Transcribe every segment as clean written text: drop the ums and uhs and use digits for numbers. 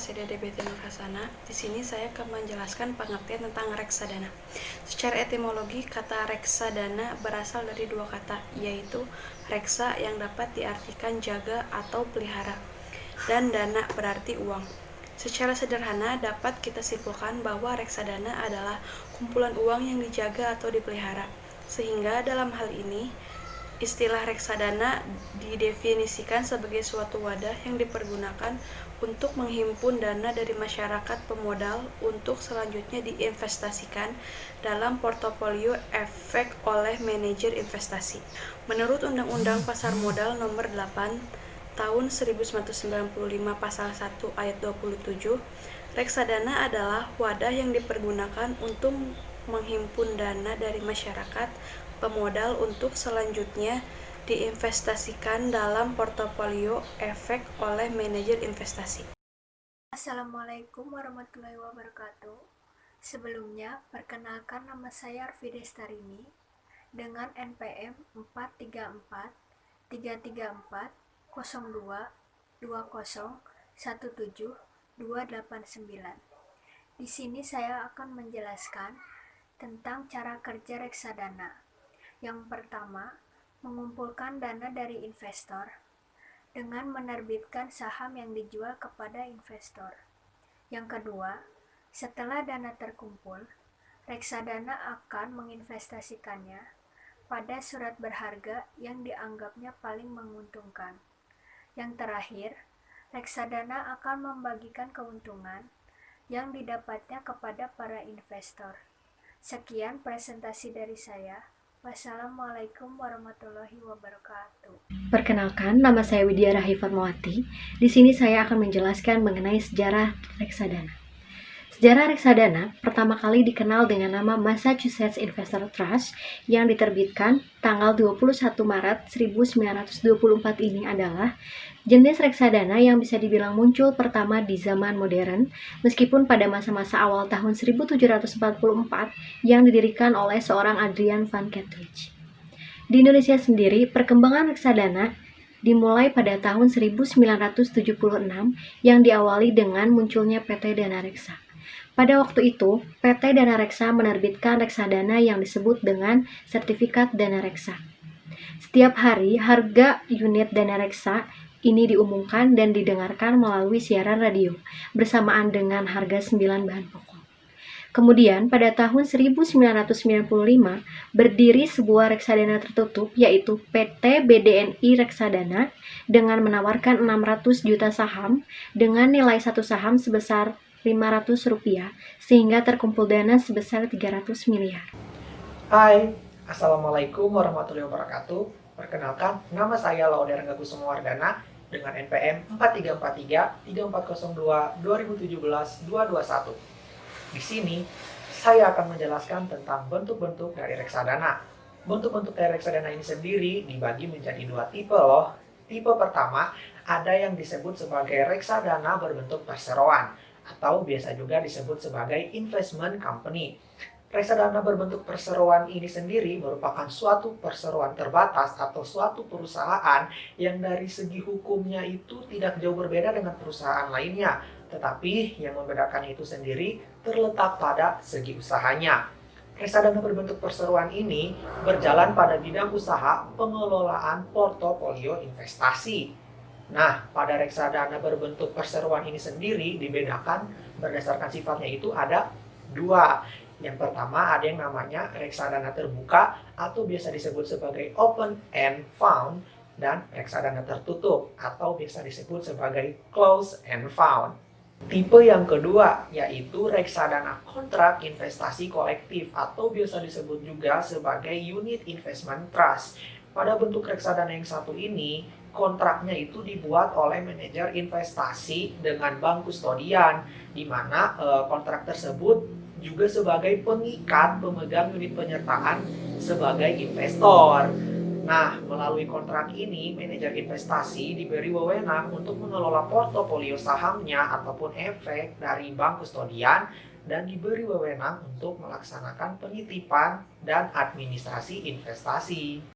saya Dede Betty Nur Hasana. Di sini saya akan menjelaskan pengertian tentang reksadana. Secara etimologi, kata reksadana berasal dari dua kata, yaitu reksa yang dapat diartikan jaga atau pelihara, dan dana berarti uang. Secara sederhana dapat kita simpulkan bahwa reksadana adalah kumpulan uang yang dijaga atau dipelihara. Sehingga dalam hal ini, istilah reksadana didefinisikan sebagai suatu wadah yang dipergunakan untuk menghimpun dana dari masyarakat pemodal untuk selanjutnya diinvestasikan dalam portofolio efek oleh manajer investasi. Menurut Undang-Undang Pasar Modal Nomor 8 Tahun 1995 Pasal 1 Ayat 27, reksadana adalah wadah yang dipergunakan untuk menghimpun dana dari masyarakat pemodal untuk selanjutnya diinvestasikan dalam portofolio efek oleh manajer investasi. Assalamualaikum warahmatullahi wabarakatuh. Sebelumnya, perkenalkan nama saya Arfi Destarini dengan NPM 434 334 02 20 17 289. Di sini saya akan menjelaskan tentang cara kerja reksadana. Yang pertama, mengumpulkan dana dari investor dengan menerbitkan saham yang dijual kepada investor. Yang kedua, setelah dana terkumpul, reksadana akan menginvestasikannya pada surat berharga yang dianggapnya paling menguntungkan. Yang terakhir, reksadana akan membagikan keuntungan yang didapatnya kepada para investor. Sekian presentasi dari saya. Wassalamualaikum warahmatullahi wabarakatuh. Perkenalkan, nama saya Widya Rahif Fatmawati. Di sini saya akan menjelaskan mengenai sejarah reksadana. Sejarah reksadana pertama kali dikenal dengan nama Massachusetts Investor Trust yang diterbitkan tanggal 21 Maret 1924 ini adalah jenis reksadana yang bisa dibilang muncul pertama di zaman modern, meskipun pada masa-masa awal tahun 1744 yang didirikan oleh seorang Adrian van Kettwich. Di Indonesia sendiri, perkembangan reksadana dimulai pada tahun 1976 yang diawali dengan munculnya PT Dana Reksa. Pada waktu itu, PT Dana Reksa menerbitkan reksadana yang disebut dengan Sertifikat Dana Reksa. Setiap hari, harga unit Dana Reksa ini diumumkan dan didengarkan melalui siaran radio, bersamaan dengan harga 9 bahan pokok. Kemudian, pada tahun 1995, berdiri sebuah reksadana tertutup, yaitu PT BDNI Reksadana, dengan menawarkan 600 juta saham dengan nilai satu saham sebesar Rp500, sehingga terkumpul dana sebesar 300 miliar. Hai, Assalamualaikum warahmatullahi wabarakatuh. Perkenalkan, nama saya Laude Rangga Kusumawardana dengan NPM 4343 3402 2017 221. Di sini, saya akan menjelaskan tentang bentuk-bentuk dari reksadana. Bentuk-bentuk dari reksadana ini sendiri dibagi menjadi dua tipe loh. Tipe pertama, ada yang disebut sebagai reksadana berbentuk perseroan, atau biasa juga disebut sebagai investment company. Reksadana berbentuk perseroan ini sendiri merupakan suatu perseroan terbatas atau suatu perusahaan yang dari segi hukumnya itu tidak jauh berbeda dengan perusahaan lainnya. Tetapi yang membedakan itu sendiri terletak pada segi usahanya. Reksadana berbentuk perseroan ini berjalan pada bidang usaha pengelolaan portofolio investasi. Nah, pada reksadana berbentuk perseroan ini sendiri dibedakan berdasarkan sifatnya itu ada dua. Yang pertama ada yang namanya reksadana terbuka atau biasa disebut sebagai open end fund, dan reksadana tertutup atau biasa disebut sebagai closed end fund. Tipe yang kedua yaitu reksadana kontrak investasi kolektif atau biasa disebut juga sebagai unit investment trust. Pada bentuk reksadana yang satu ini, kontraknya itu dibuat oleh manajer investasi dengan bank kustodian, di mana kontrak tersebut juga sebagai pengikat pemegang unit penyertaan sebagai investor. Nah, melalui kontrak ini, manajer investasi diberi wewenang untuk mengelola portofolio sahamnya ataupun efek dari bank kustodian dan diberi wewenang untuk melaksanakan penitipan dan administrasi investasi.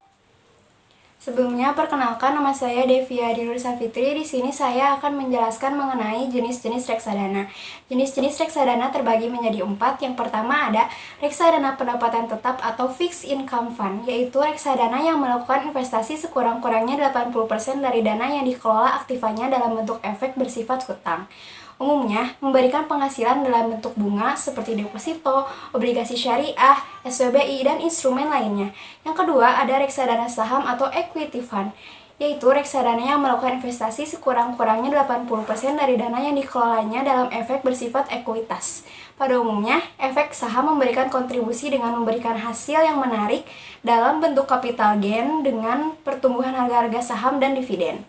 Sebelumnya, perkenalkan nama saya Devia Dinur Safitri. Di sini saya akan menjelaskan mengenai jenis-jenis reksadana. Jenis-jenis reksadana terbagi menjadi 4. Yang pertama ada reksadana pendapatan tetap atau fixed income fund, yaitu reksadana yang melakukan investasi sekurang-kurangnya 80% dari dana yang dikelola aktifannya dalam bentuk efek bersifat hutang. Umumnya memberikan penghasilan dalam bentuk bunga seperti deposito, obligasi syariah, SPBI, dan instrumen lainnya. Yang kedua ada reksadana saham atau equity fund, yaitu reksadana yang melakukan investasi sekurang-kurangnya 80% dari dana yang dikelolanya dalam efek bersifat ekuitas. Pada umumnya, efek saham memberikan kontribusi dengan memberikan hasil yang menarik dalam bentuk capital gain dengan pertumbuhan harga-harga saham dan dividen.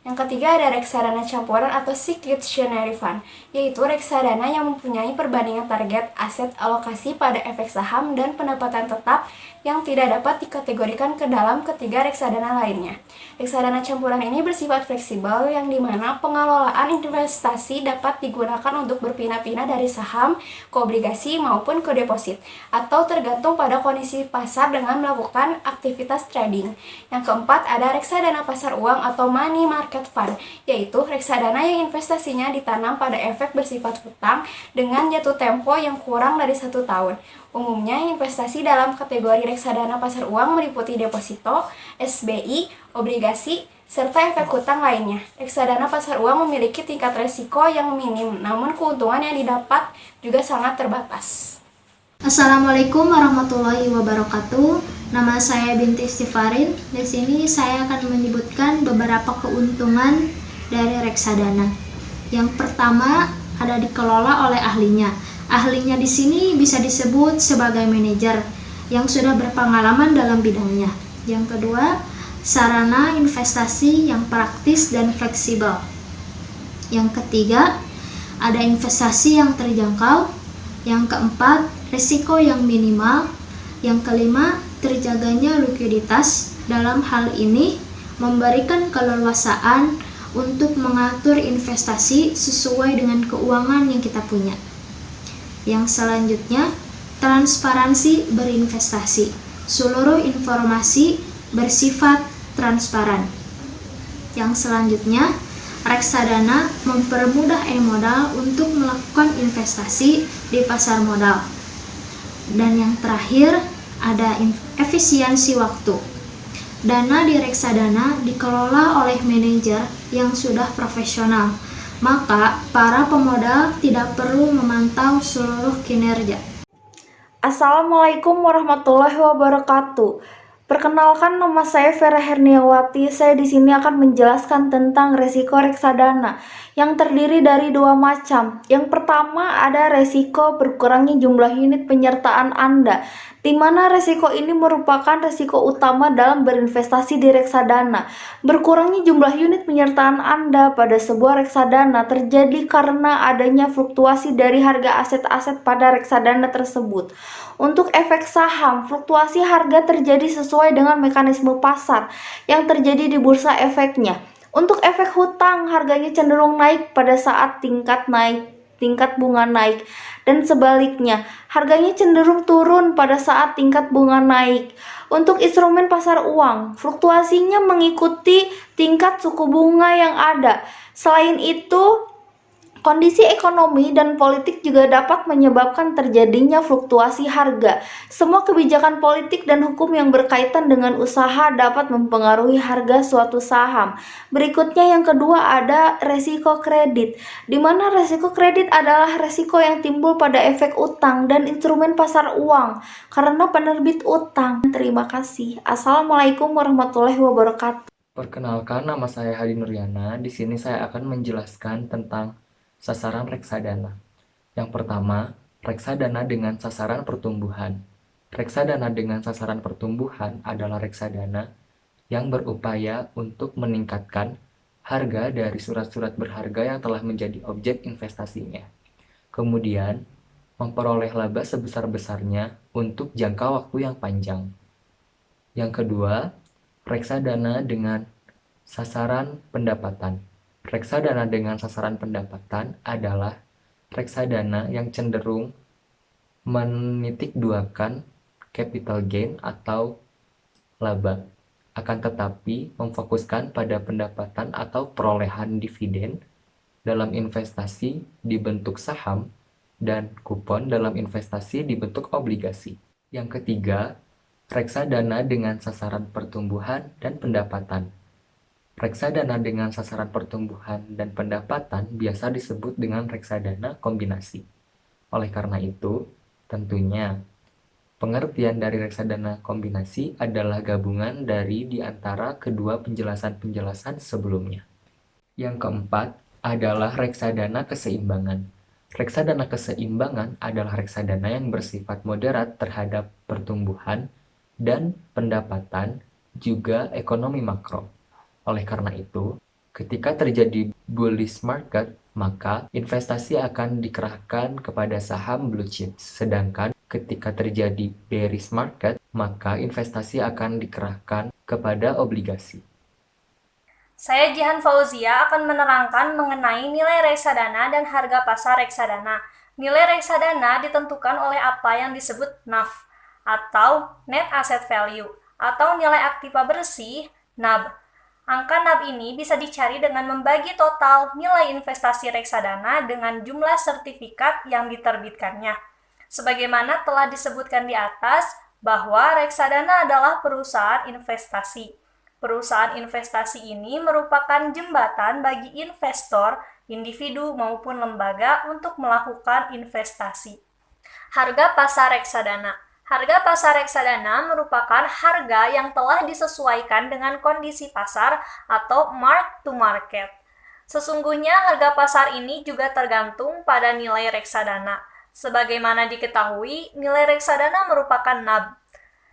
Yang ketiga ada reksadana campuran atau cyclic-share fund, yaitu reksadana yang mempunyai perbandingan target aset alokasi pada efek saham dan pendapatan tetap yang tidak dapat dikategorikan ke dalam ketiga reksadana lainnya. Reksadana campuran ini bersifat fleksibel yang dimana pengelolaan investasi dapat digunakan untuk berpindah-pindah dari saham ke obligasi maupun ke deposit, atau tergantung pada kondisi pasar dengan melakukan aktivitas trading. Yang keempat ada reksadana pasar uang atau money market fund, yaitu reksadana yang investasinya ditanam pada efek bersifat hutang dengan jatuh tempo yang kurang dari 1 tahun. Umumnya investasi dalam kategori reksadana pasar uang meliputi deposito, SBI, obligasi, serta efek hutang lainnya. Reksadana pasar uang memiliki tingkat resiko yang minim, namun keuntungan yang didapat juga sangat terbatas. Assalamualaikum warahmatullahi wabarakatuh. Nama saya Binti Istifarin. Di sini saya akan menyebutkan beberapa keuntungan dari reksadana. Yang pertama ada dikelola oleh ahlinya. Ahlinya di sini bisa disebut sebagai manajer yang sudah berpengalaman dalam bidangnya. Yang kedua, sarana investasi yang praktis dan fleksibel. Yang ketiga, ada investasi yang terjangkau. Yang keempat, risiko yang minimal. Yang kelima, terjaganya likuiditas. Dalam hal ini, memberikan keleluasaan untuk mengatur investasi sesuai dengan keuangan yang kita punya. Yang selanjutnya, transparansi berinvestasi. Seluruh informasi bersifat transparan. Yang selanjutnya, reksadana mempermudah e-modal untuk melakukan investasi di pasar modal. Dan yang terakhir, ada efisiensi waktu. Dana di reksadana dikelola oleh manajer yang sudah profesional, maka para pemodal tidak perlu memantau seluruh kinerja. Assalamualaikum warahmatullahi wabarakatuh. Perkenalkan, nama saya Vera Herniawati. Saya di sini akan menjelaskan tentang resiko reksadana yang terdiri dari 2 macam. Yang pertama ada resiko berkurangnya jumlah unit penyertaan Anda, di mana resiko ini merupakan resiko utama dalam berinvestasi di reksadana. Berkurangnya jumlah unit penyertaan Anda pada sebuah reksadana terjadi karena adanya fluktuasi dari harga aset-aset pada reksadana tersebut. Untuk efek saham, fluktuasi harga terjadi sesuai dengan mekanisme pasar yang terjadi di bursa efeknya. Untuk efek hutang, harganya cenderung naik pada saat tingkat bunga naik, dan sebaliknya, harganya cenderung turun pada saat tingkat bunga naik. Untuk instrumen pasar uang, fluktuasinya mengikuti tingkat suku bunga yang ada. Selain itu, kondisi ekonomi dan politik juga dapat menyebabkan terjadinya fluktuasi harga. Semua kebijakan politik dan hukum yang berkaitan dengan usaha dapat mempengaruhi harga suatu saham. Berikutnya yang kedua ada resiko kredit, di mana resiko kredit adalah resiko yang timbul pada efek utang dan instrumen pasar uang karena penerbit utang. Terima kasih. Assalamualaikum warahmatullahi wabarakatuh. Perkenalkan, nama saya Hadi Nuryana. Di sini saya akan menjelaskan tentang sasaran reksadana. Yang pertama, reksadana dengan sasaran pertumbuhan. Reksadana dengan sasaran pertumbuhan adalah reksadana yang berupaya untuk meningkatkan harga dari surat-surat berharga yang telah menjadi objek investasinya. Kemudian, memperoleh laba sebesar-besarnya untuk jangka waktu yang panjang. Yang kedua, reksadana dengan sasaran pendapatan. Reksadana dengan sasaran pendapatan adalah reksadana yang cenderung menitikduakan capital gain atau laba. akan tetapi memfokuskan pada pendapatan atau perolehan dividen dalam investasi di bentuk saham dan kupon dalam investasi di bentuk obligasi. Yang ketiga, reksadana dengan sasaran pertumbuhan dan pendapatan. Reksadana dengan sasaran pertumbuhan dan pendapatan biasa disebut dengan reksadana kombinasi. Oleh karena itu, tentunya pengertian dari reksadana kombinasi adalah gabungan dari di antara kedua penjelasan-penjelasan sebelumnya. Yang keempat adalah reksadana keseimbangan. Reksadana keseimbangan adalah reksadana yang bersifat moderat terhadap pertumbuhan dan pendapatan, juga ekonomi makro. Oleh karena itu, ketika terjadi bullish market, maka investasi akan dikerahkan kepada saham blue chips. Sedangkan ketika terjadi bearish market, maka investasi akan dikerahkan kepada obligasi. Saya Jihan Fauzia akan menerangkan mengenai nilai reksadana dan harga pasar reksadana. Nilai reksadana ditentukan oleh apa yang disebut NAV atau Net Asset Value atau nilai aktiva bersih NAB. Angka NAB ini bisa dicari dengan membagi total nilai investasi reksadana dengan jumlah sertifikat yang diterbitkannya. Sebagaimana telah disebutkan di atas bahwa reksadana adalah perusahaan investasi. Perusahaan investasi ini merupakan jembatan bagi investor, individu maupun lembaga untuk melakukan investasi. Harga pasar reksadana. Harga pasar reksadana merupakan harga yang telah disesuaikan dengan kondisi pasar atau mark to market. Sesungguhnya harga pasar ini juga tergantung pada nilai reksadana. Sebagaimana diketahui, nilai reksadana merupakan NAB.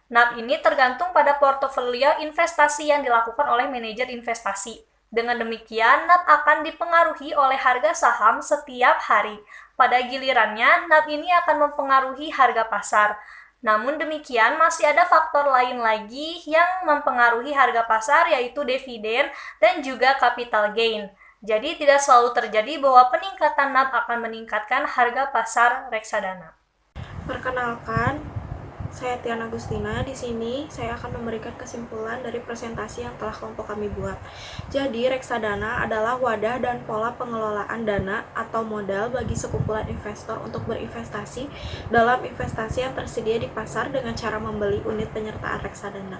NAB ini tergantung pada portofolio investasi yang dilakukan oleh manajer investasi. Dengan demikian, NAB akan dipengaruhi oleh harga saham setiap hari. Pada gilirannya, NAB ini akan mempengaruhi harga pasar. Namun demikian, masih ada faktor lain lagi yang mempengaruhi harga pasar, yaitu dividen dan juga capital gain. Jadi tidak selalu terjadi bahwa peningkatan NAB akan meningkatkan harga pasar reksadana. Perkenalkan, saya Tian Agustina. Di sini saya akan memberikan kesimpulan dari presentasi yang telah kelompok kami buat. Jadi, reksadana adalah wadah dan pola pengelolaan dana atau modal bagi sekumpulan investor untuk berinvestasi dalam investasi yang tersedia di pasar dengan cara membeli unit penyertaan reksadana.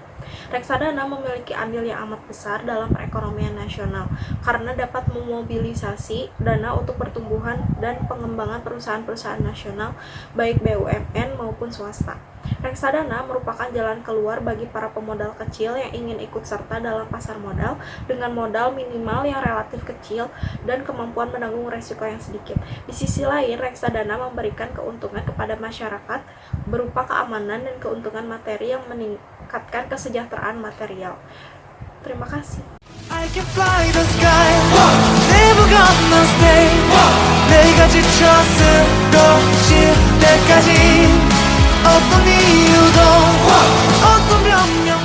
Reksadana memiliki andil yang amat besar dalam perekonomian nasional karena dapat memobilisasi dana untuk pertumbuhan dan pengembangan perusahaan-perusahaan nasional, baik BUMN maupun swasta. Reksadana merupakan jalan keluar bagi para pemodal kecil yang ingin ikut serta dalam pasar modal dengan modal minimal yang relatif kecil dan kemampuan menanggung resiko yang sedikit. Di sisi lain, reksadana memberikan keuntungan kepada masyarakat berupa keamanan dan keuntungan materi yang meningkatkan kesejahteraan material. Terima kasih. I can fly the sky. Never gonna stay. 내가 지쳐 쓰러질 때까지 어떤 이유도 어떤 변명